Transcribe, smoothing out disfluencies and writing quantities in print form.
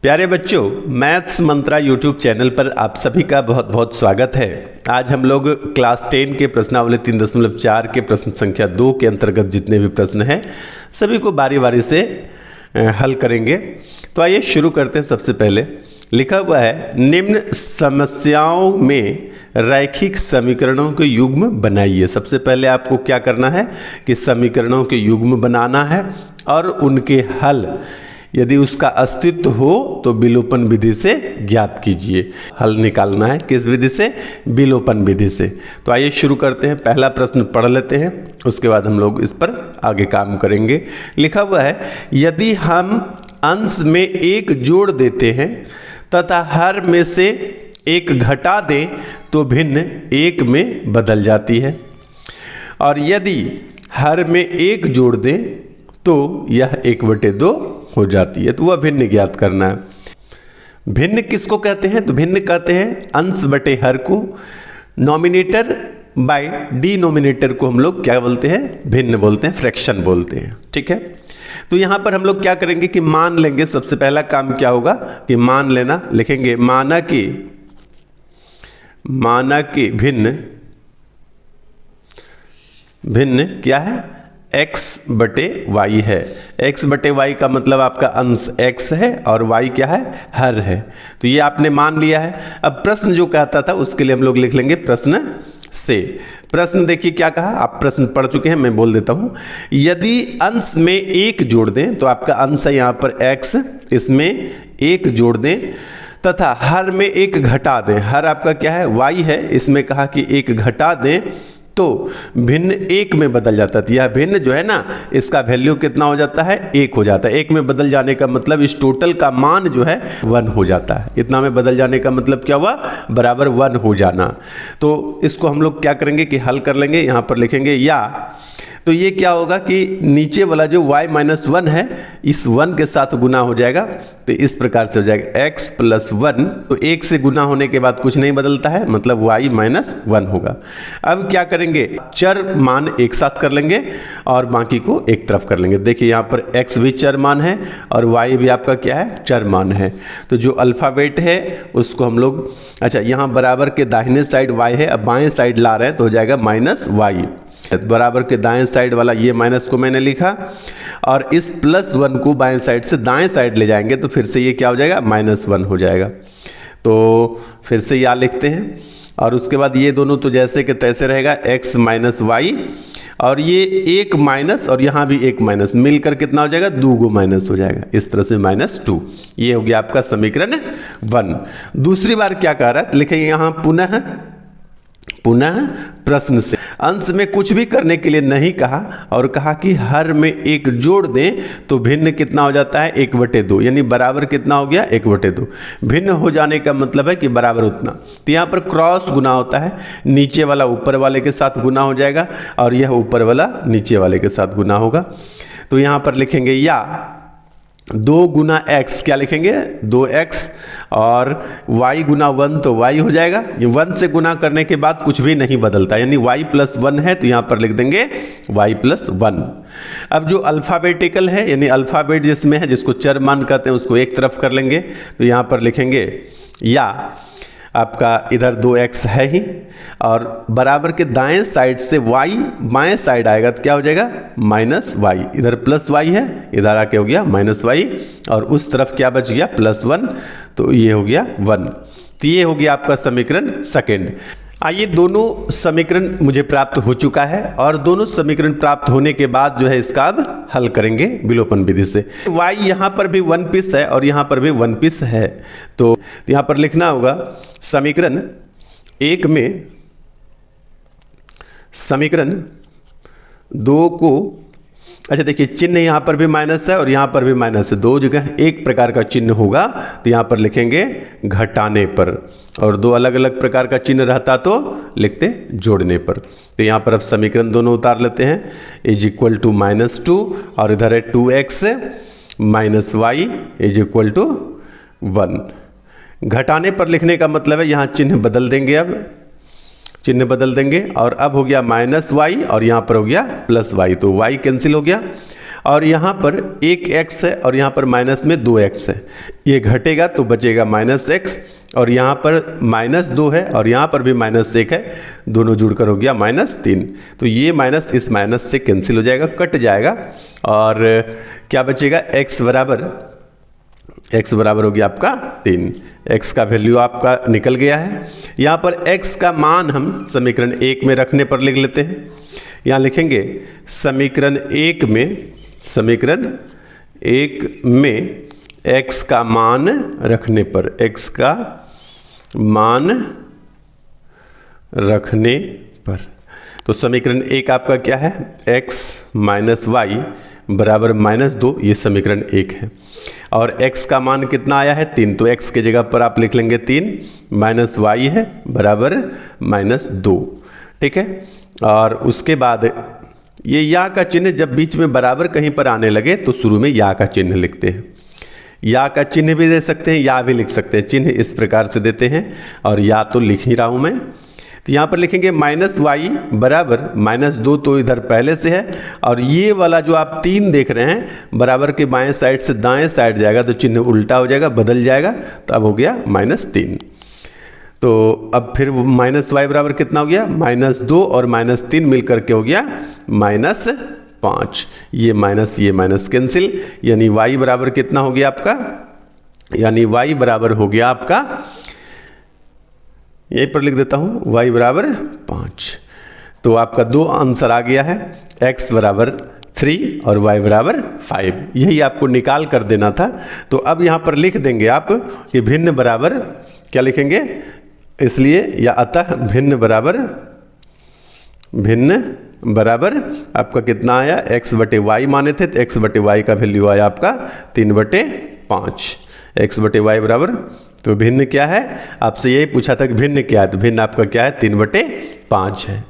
प्यारे बच्चों, मैथ्स मंत्रा YouTube channel पर आप सभी का बहुत बहुत स्वागत है। आज हम लोग क्लास 10 के प्रश्नावली 3.4 के प्रश्न संख्या 2 के अंतर्गत जितने भी प्रश्न हैं सभी को बारी बारी से हल करेंगे। तो आइए शुरू करते हैं। सबसे पहले लिखा हुआ है, निम्न समस्याओं में रैखिक समीकरणों के युग्म बनाइए। सबसे पहले आपको क्या करना है कि समीकरणों के युग्म बनाना है और उनके हल यदि उसका अस्तित्व हो तो विलोपन विधि से ज्ञात कीजिए। हल निकालना है किस विधि से? विलोपन विधि से। तो आइए शुरू करते हैं। पहला प्रश्न पढ़ लेते हैं, उसके बाद हम लोग इस पर आगे काम करेंगे। लिखा हुआ है, यदि हम अंश में एक जोड़ देते हैं तथा हर में से एक घटा दें तो भिन्न एक में बदल जाती है, और यदि हर में एक जोड़ दें तो यह 1/2 हो जाती है। तो वह भिन्न ज्ञात करना है। भिन्न किसको कहते हैं? तो भिन्न कहते हैं अंश बटे हर को। नॉमिनेटर बाय डिनोमिनेटर को हम लोग क्या बोलते हैं? भिन्न बोलते हैं, फ्रैक्शन बोलते हैं। ठीक है, तो यहां पर हम लोग क्या करेंगे कि मान लेंगे। सबसे पहला काम क्या होगा कि मान लेना। लिखेंगे माना कि भिन्न क्या है? x बटे y है। x बटे y का मतलब आपका अंश x है और y क्या है? हर है। तो ये आपने मान लिया है। अब प्रश्न जो कहता था उसके लिए हम लोग लिख लेंगे प्रश्न से। प्रश्न देखिए क्या कहा, आप प्रश्न पढ़ चुके हैं, मैं बोल देता हूं। यदि अंश में एक जोड़ दें, तो आपका अंश है यहां पर x, इसमें एक जोड़ दें तथा हर में एक घटा दें। हर आपका क्या है? y है, इसमें कहा कि एक घटा दें तो भिन्न एक में बदल जाता है। यह भिन्न जो है ना, इसका वैल्यू कितना हो जाता है? 1 हो जाता है। एक में बदल जाने का मतलब इस टोटल का मान जो है 1 हो जाता है। इतना में बदल जाने का मतलब क्या हुआ? बराबर 1 हो जाना। तो इसको हम लोग क्या करेंगे कि हल कर लेंगे। यहां पर लिखेंगे या, तो ये क्या होगा कि नीचे वाला जो y-1 है इस 1 के साथ गुना हो जाएगा। तो इस प्रकार से हो जाएगा x + 1। तो 1 से गुना होने के बाद कुछ नहीं बदलता है, मतलब y-1 होगा। अब क्या करेंगे? चर मान एक साथ कर लेंगे और बाकी को एक तरफ कर लेंगे। देखिए यहाँ पर x भी चर मान है और y भी आपका क्या है? चर मान है। तो जो अल्फ़ाबेट है उसको हम लोग, अच्छा यहाँ बराबर के दाहिने साइड y है, अब बाएं साइड ला रहे हैं तो हो जाएगा -y। बराबर के दाएं साइड वाला ये माइनस को मैंने लिखा और इस +1 को बाएं साइड से दाएं साइड ले जाएंगे तो फिर से ये क्या हो जाएगा? -1 हो जाएगा। तो फिर से यहाँ लिखते हैं और उसके बाद ये दोनों तो जैसे कि तैसे रहेगा, x - y, और ये एक माइनस और यहाँ भी एक माइनस मिलकर कितना हो जाएगा? 2 माइनस हो जाएगा। इस तरह से -2। ये हो गया आपका समीकरण 1। दूसरी बार क्या कह रहा है? लिखेंगे यहाँ पुनः प्रश्न से। अंश में कुछ भी करने के लिए नहीं कहा और कहा कि हर में एक जोड़ दें तो भिन्न कितना हो जाता है? 1/2, यानी बराबर कितना हो गया? 1/2। भिन्न हो जाने का मतलब है कि बराबर उतना। तो यहाँ पर क्रॉस गुना होता है, नीचे वाला ऊपर वाले के साथ गुना हो जाएगा और यह ऊपर वाला नीचे वाले के साथ गुना होगा। तो यहाँ पर लिखेंगे या 2 गुना x, क्या लिखेंगे? 2x, और y गुना 1 तो y हो जाएगा। ये 1 से गुना करने के बाद कुछ भी नहीं बदलता, यानी y + 1 है तो यहाँ पर लिख देंगे y + 1। अब जो अल्फ़ाबेटिकल है, यानी अल्फ़ाबेट जिसमें है, जिसको चर मान कहते हैं, उसको एक तरफ कर लेंगे। तो यहाँ पर लिखेंगे या आपका इधर 2x है ही और बराबर के दाएं साइड से y बाएं साइड आएगा तो क्या हो जाएगा? -y। इधर +y है, इधर आके हो गया -y, और उस तरफ क्या बच गया? +1। तो ये हो गया 1। तो ये हो गया आपका समीकरण सेकंड। आइए, दोनों समीकरण मुझे प्राप्त हो चुका है और दोनों समीकरण प्राप्त होने के बाद जो है इसका अब हल करेंगे विलोपन विधि से। y यहाँ पर भी 1 पीस है और यहाँ पर भी 1 पीस है। तो यहाँ पर लिखना होगा समीकरण 1 में समीकरण 2 को, अच्छा देखिए चिन्ह यहाँ पर भी माइनस है और यहाँ पर भी माइनस है, 2 जगह एक प्रकार का चिन्ह होगा। तो यहाँ पर लिखेंगे घटाने पर, और 2 अलग अलग प्रकार का चिन्ह रहता तो लिखते जोड़ने पर। तो यहाँ पर अब समीकरण दोनों उतार लेते हैं। = -2 और इधर है 2x - y = 1। घटाने पर लिखने का मतलब है यहाँ चिन्ह बदल देंगे। अब चिन्ह बदल देंगे और अब हो गया -y और यहाँ पर हो गया +y, तो y कैंसिल हो गया और यहाँ पर एक x है और यहाँ पर माइनस में 2x है, ये घटेगा तो बचेगा -x, और यहाँ पर -2 है और यहाँ पर भी -1 है, दोनों जुड़कर हो गया -3। तो ये माइनस इस माइनस से कैंसिल हो जाएगा, कट जाएगा, और क्या बचेगा, x बराबर हो गया आपका 3। x का वैल्यू आपका निकल गया है। यहाँ पर x का मान हम समीकरण 1 में रखने पर लिख लेते हैं। यहाँ लिखेंगे समीकरण 1 में x का मान रखने पर, x का मान रखने पर, तो समीकरण 1 आपका क्या है, x माइनस वाई बराबर -2, ये समीकरण 1 है। और x का मान कितना आया है, 3, तो x के जगह पर आप लिख लेंगे 3 माइनस वाई है बराबर -2, ठीक है। और उसके बाद ये या का चिन्ह जब बीच में बराबर कहीं पर आने लगे तो शुरू में या का चिन्ह लिखते हैं। या का चिन्ह भी दे सकते हैं, या भी लिख सकते हैं, चिन्ह इस प्रकार से देते हैं, और या तो लिख ही रहा हूँ मैं। तो यहाँ पर लिखेंगे -y बराबर -2, तो इधर पहले से है, और ये वाला जो आप 3 देख रहे हैं बराबर के बाएं साइड से दाएं साइड जाएगा तो चिन्ह उल्टा हो जाएगा, बदल जाएगा, तो अब हो गया -3। तो अब फिर -y बराबर कितना हो गया, -2 और -3 मिलकर के हो गया -5। ये माइनस कैंसिल, यानी y बराबर कितना हो गया आपका, यानी y बराबर हो गया आपका, यहीं पर लिख देता हूँ, y बराबर 5। तो आपका 2 आंसर आ गया है, x बराबर 3 और y बराबर 5, यही आपको निकाल कर देना था। तो अब यहाँ पर लिख देंगे आप कि भिन्न बराबर, क्या लिखेंगे, इसलिए या अतः भिन्न बराबर आपका कितना आया, x बटे वाई माने थे, तो x बटे वाई का वैल्यू आया आपका 3/5, x बटे वाई बराबर, तो भिन्न क्या है, आपसे यही पूछा था कि भिन्न क्या है, तो भिन्न आपका क्या है, 3/5 है।